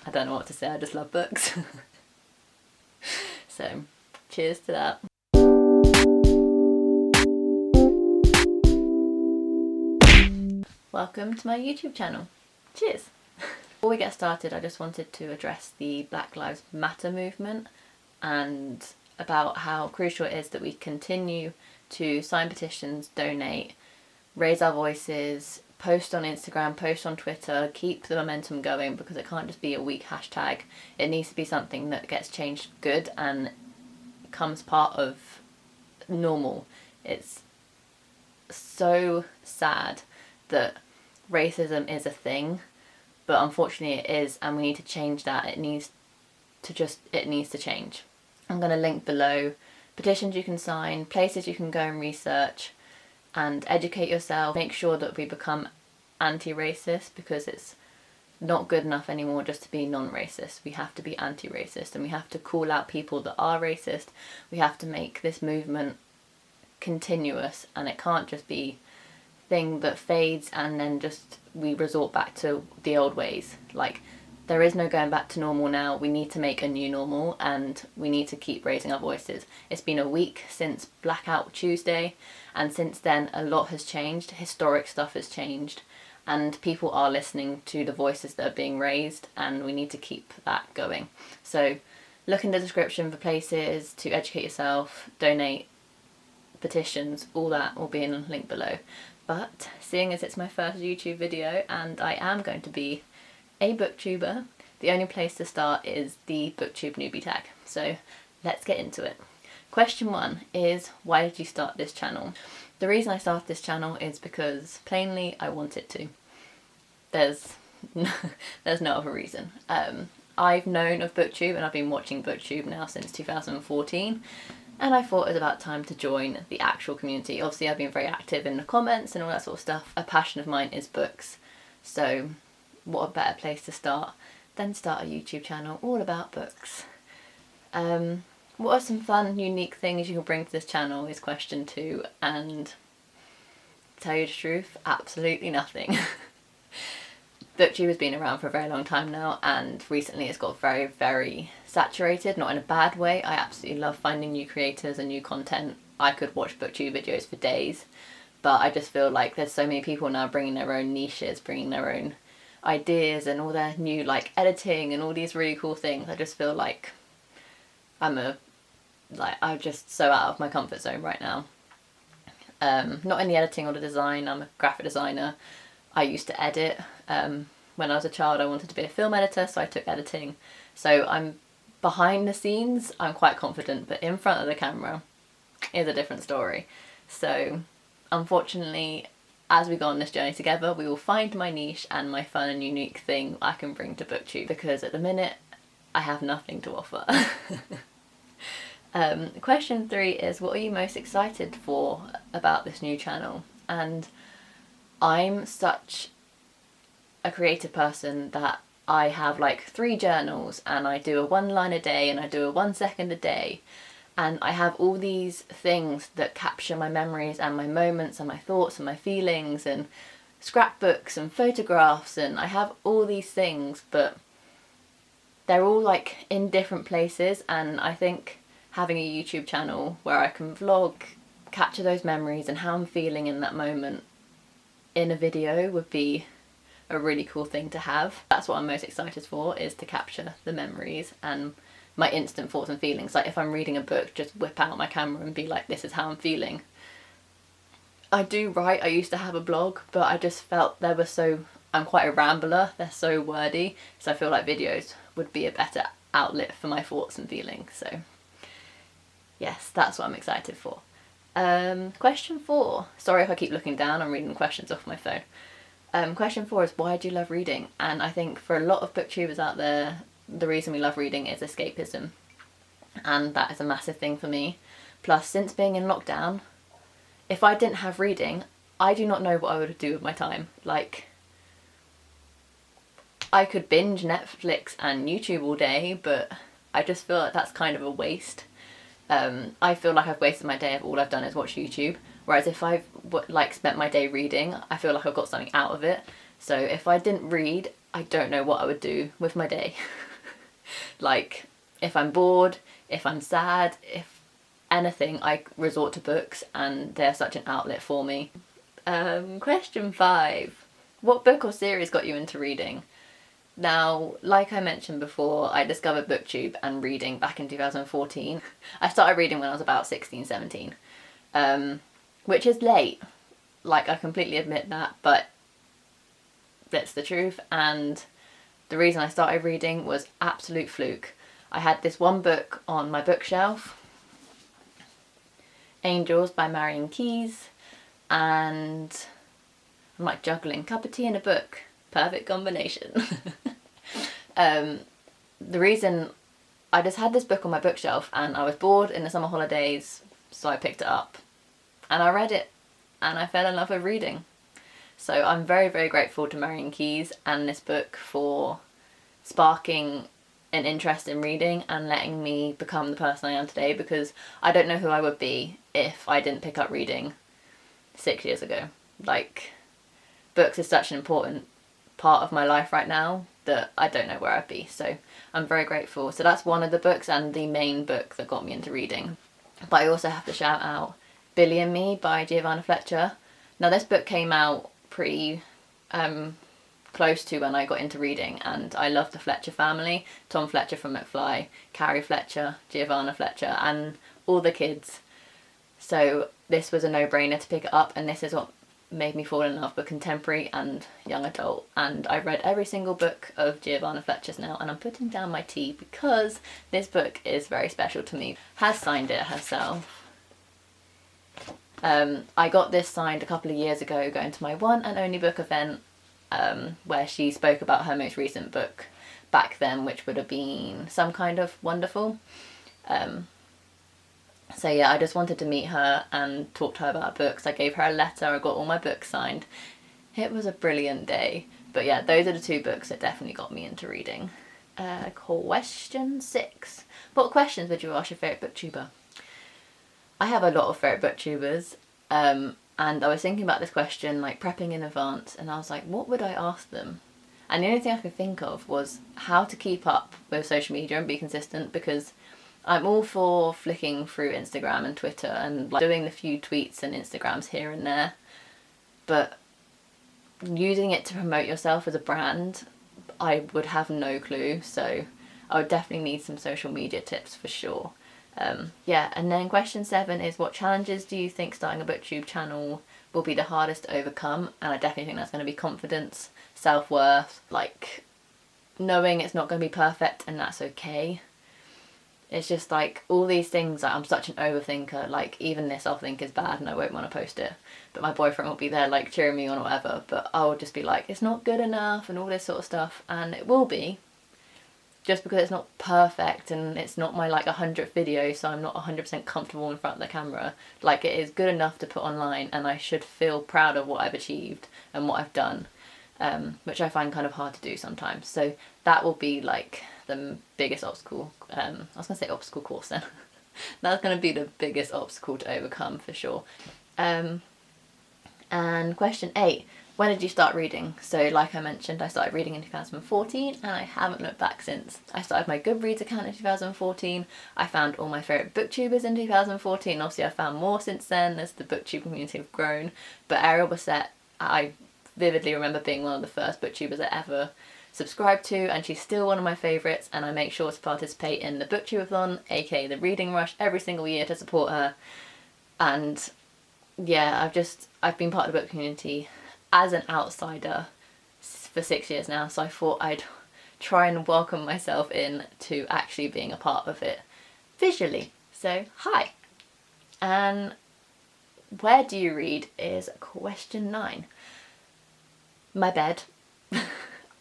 I don't know what to say, I just love books. So, cheers to that. Welcome to my YouTube channel. Cheers! Before we get started, I just wanted to address the Black Lives Matter movement and about how crucial it is that we continue to sign petitions, donate, raise our voices, post on Instagram, post on Twitter, keep the momentum going, because it can't just be a weak hashtag. It needs to be something that gets changed good and becomes part of normal. It's so sad that racism is a thing, but unfortunately it is, and we need to change that. It needs to change. I'm going to link below petitions you can sign, places you can go and research and educate yourself. Make sure that we become anti-racist, because it's not good enough anymore just to be non-racist. We have to be anti-racist, and we have to call out people that are racist. We have to make this movement continuous, and it can't just be a thing that fades and then just we resort back to the old ways. Like, there is no going back to normal now. We need to make a new normal, and we need to keep raising our voices. It's been a week since Blackout Tuesday, and since then a lot has changed. Historic stuff has changed, and people are listening to the voices that are being raised, and we need to keep that going. So look in the description for places to educate yourself, donate, petitions, all that will be in the link below. But seeing as it's my first YouTube video and I am going to be a booktuber, the only place to start is the Booktube Newbie Tag. So let's get into it. Question 1 is, why did you start this channel? The reason I started this channel is because plainly I wanted to. There's no other reason. I've known of Booktube and I've been watching Booktube now since 2014, and I thought it was about time to join the actual community. Obviously I've been very active in the comments and all that sort of stuff. A passion of mine is books, so what a better place to start than start a YouTube channel all about books. What are some fun, unique things you can bring to this channel is question 2, and to tell you the truth, absolutely nothing. Booktube has been around for a very long time now, and recently it's got very, very saturated, not in a bad way. I absolutely love finding new creators and new content. I could watch Booktube videos for days, but I just feel like there's so many people now bringing their own niches, bringing their own ideas and all their new like editing and all these really cool things. I just feel like I'm just so out of my comfort zone right now. Not in the editing or the design. I'm a graphic designer. I used to edit. When I was a child I wanted to be a film editor, so I took editing. So I'm behind the scenes, I'm quite confident, but in front of the camera is a different story. So unfortunately, as we go on this journey together, we will find my niche and my fun and unique thing I can bring to Booktube, because at the minute I have nothing to offer. Question 3 is, what are you most excited for about this new channel? And I'm such a creative person that I have like 3 journals, and I do a 1 line a day and I do a 1 second a day, and I have all these things that capture my memories and my moments and my thoughts and my feelings, and scrapbooks and photographs, and I have all these things, but they're all like in different places. And I think having a YouTube channel where I can vlog, capture those memories and how I'm feeling in that moment in a video would be a really cool thing to have. That's what I'm most excited for, is to capture the memories and my instant thoughts and feelings. Like if I'm reading a book, just whip out my camera and be like, this is how I'm feeling. I do write, I used to have a blog, but I just felt I'm quite a rambler, they're so wordy, so I feel like videos would be a better outlet for my thoughts and feelings. So yes, that's what I'm excited for. Question 4, sorry if I keep looking down, I'm reading questions off my phone. Question 4 is, why do you love reading? And I think for a lot of booktubers out there, the reason we love reading is escapism, and that is a massive thing for me. Plus, since being in lockdown, if I didn't have reading, I do not know what I would do with my time. Like, I could binge Netflix and YouTube all day, but I just feel like that's kind of a waste. I feel like I've wasted my day if all I've done is watch YouTube. Whereas if I've spent my day reading, I feel like I've got something out of it. So if I didn't read, I don't know what I would do with my day. Like, if I'm bored, if I'm sad, if anything, I resort to books, and they're such an outlet for me. Question 5. What book or series got you into reading? Now, like I mentioned before, I discovered Booktube and reading back in 2014. I started reading when I was about 16, 17, which is late. Like, I completely admit that, but that's the truth. And the reason I started reading was absolute fluke. I had this one book on my bookshelf, Angels by Marion Keyes, and I'm like juggling cup of tea and a book. Perfect combination. The reason, I just had this book on my bookshelf and I was bored in the summer holidays, so I picked it up and I read it and I fell in love with reading. So I'm very, very grateful to Marion Keyes and this book for sparking an interest in reading and letting me become the person I am today, because I don't know who I would be if I didn't pick up reading 6 years ago. Like, books is such an important part of my life right now that I don't know where I'd be, so I'm very grateful. So that's one of the books and the main book that got me into reading. But I also have to shout out Billy and Me by Giovanna Fletcher. Now, this book came out pretty close to when I got into reading, and I love the Fletcher family. Tom Fletcher from McFly, Carrie Fletcher, Giovanna Fletcher, and all the kids. So this was a no-brainer to pick it up, and this is what made me fall in love with contemporary and young adult. And I've read every single book of Giovanna Fletcher's now, and I'm putting down my tea because this book is very special to me. Has signed it herself. I got this signed a couple of years ago going to my one and only book event, where she spoke about her most recent book back then, which would have been Some Kind of Wonderful. So yeah, I just wanted to meet her and talk to her about books. I gave her a letter, I got all my books signed. It was a brilliant day. But yeah, those are the 2 books that definitely got me into reading. Question 6. What questions would you ask your favourite booktuber? I have a lot of favourite booktubers, and I was thinking about this question, like prepping in advance, and I was like, what would I ask them? And the only thing I could think of was how to keep up with social media and be consistent, because I'm all for flicking through Instagram and Twitter and like doing the few tweets and Instagrams here and there, but using it to promote yourself as a brand, I would have no clue. So I would definitely need some social media tips for sure. Yeah, and then question 7 is, what challenges do you think starting a booktube channel will be the hardest to overcome? And I definitely think that's going to be confidence, self-worth, like knowing it's not going to be perfect and that's okay. It's just like all these things, like I'm such an overthinker, like even this I'll think is bad and I won't want to post it, but my boyfriend will be there like cheering me on or whatever, but I'll just be like, it's not good enough and all this sort of stuff, and it will be, just because it's not perfect and it's not my like 100th video, so I'm not 100% comfortable in front of the camera. Like, it is good enough to put online and I should feel proud of what I've achieved and what I've done, which I find kind of hard to do sometimes. So that will be like the biggest obstacle. I was going to say obstacle course then. That's going to be the biggest obstacle to overcome for sure. And question 8. When did you start reading? So like I mentioned, I started reading in 2014 and I haven't looked back since. I started my Goodreads account in 2014. I found all my favourite booktubers in 2014. Obviously I found more since then as the booktube community have grown. But Ariel Bassett, I vividly remember being one of the first booktubers I ever subscribed to, and she's still one of my favourites, and I make sure to participate in the Booktubeathon, aka the Reading Rush, every single year to support her. And yeah, I've been part of the book community as an outsider for 6 years now, so I thought I'd try and welcome myself in to actually being a part of it visually. So hi. And where do you read is question 9. My bed.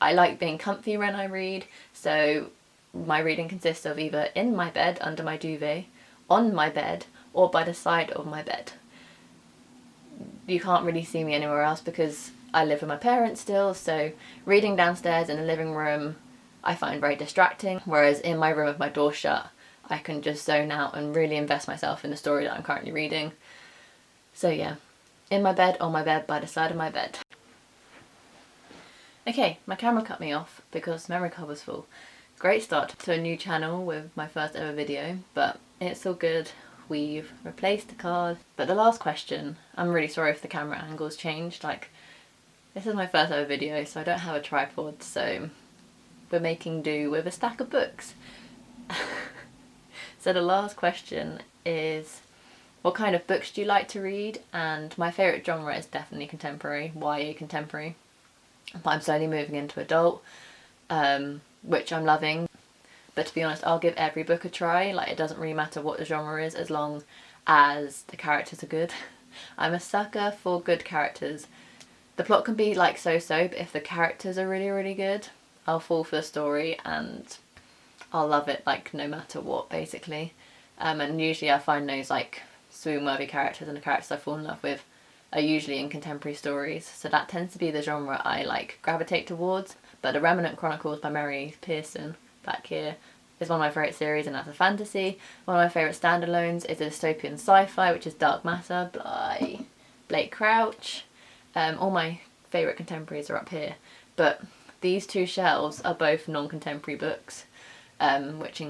I like being comfy when I read, so my reading consists of either in my bed, under my duvet, on my bed, or by the side of my bed. You can't really see me anywhere else because I live with my parents still, so reading downstairs in the living room I find very distracting, whereas in my room with my door shut I can just zone out and really invest myself in the story that I'm currently reading. So yeah, in my bed, on my bed, by the side of my bed. Okay, my camera cut me off because memory card was full. Great start to a new channel with my first ever video, but it's all good. We've replaced the card. But the last question, I'm really sorry if the camera angle's changed. Like, this is my first ever video, so I don't have a tripod, so we're making do with a stack of books. So the last question is, what kind of books do you like to read? And my favourite genre is definitely contemporary, YA contemporary. But I'm slowly moving into adult, which I'm loving. But to be honest, I'll give every book a try. Like, it doesn't really matter what the genre is as long as the characters are good. I'm a sucker for good characters. The plot can be like so-so, but if the characters are really, really good, I'll fall for the story and I'll love it, like, no matter what, basically. And usually I find those, like, swoon-worthy characters and the characters I fall in love with are usually in contemporary stories, so that tends to be the genre I, like, gravitate towards. But The Remnant Chronicles by Mary Pearson, back here, is one of my favourite series, and that's a fantasy. One of my favourite standalones is a dystopian sci-fi, which is Dark Matter by Blake Crouch. All my favourite contemporaries are up here, but these two shelves are both non-contemporary books, which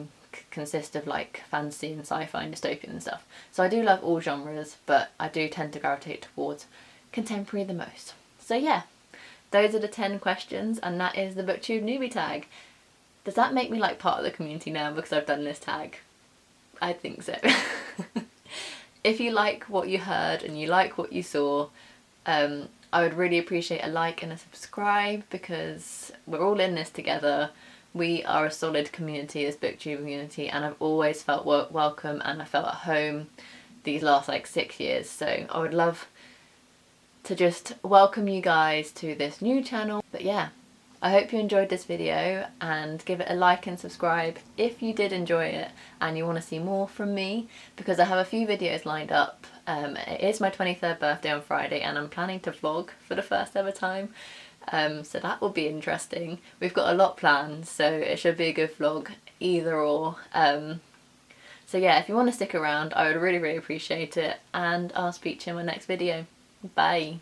consist of, like, fantasy and sci-fi and dystopian and stuff. So I do love all genres, but I do tend to gravitate towards contemporary the most. So yeah, those are the 10 questions, and that is the Booktube Newbie Tag. Does that make me, like, part of the community now because I've done this tag? I think so. If you like what you heard and you like what you saw, I would really appreciate a like and a subscribe, because we're all in this together. We are a solid community, this booktube community, and I've always felt welcome and I felt at home these last, like, 6 years. So I would love to just welcome you guys to this new channel. But yeah, I hope you enjoyed this video, and give it a like and subscribe if you did enjoy it and you want to see more from me, because I have a few videos lined up. It is my 23rd birthday on Friday and I'm planning to vlog for the first ever time. So that will be interesting. We've got a lot planned, so it should be a good vlog either or. So yeah, if you want to stick around, I would really, really appreciate it, and I'll speak to you in my next video. Bye!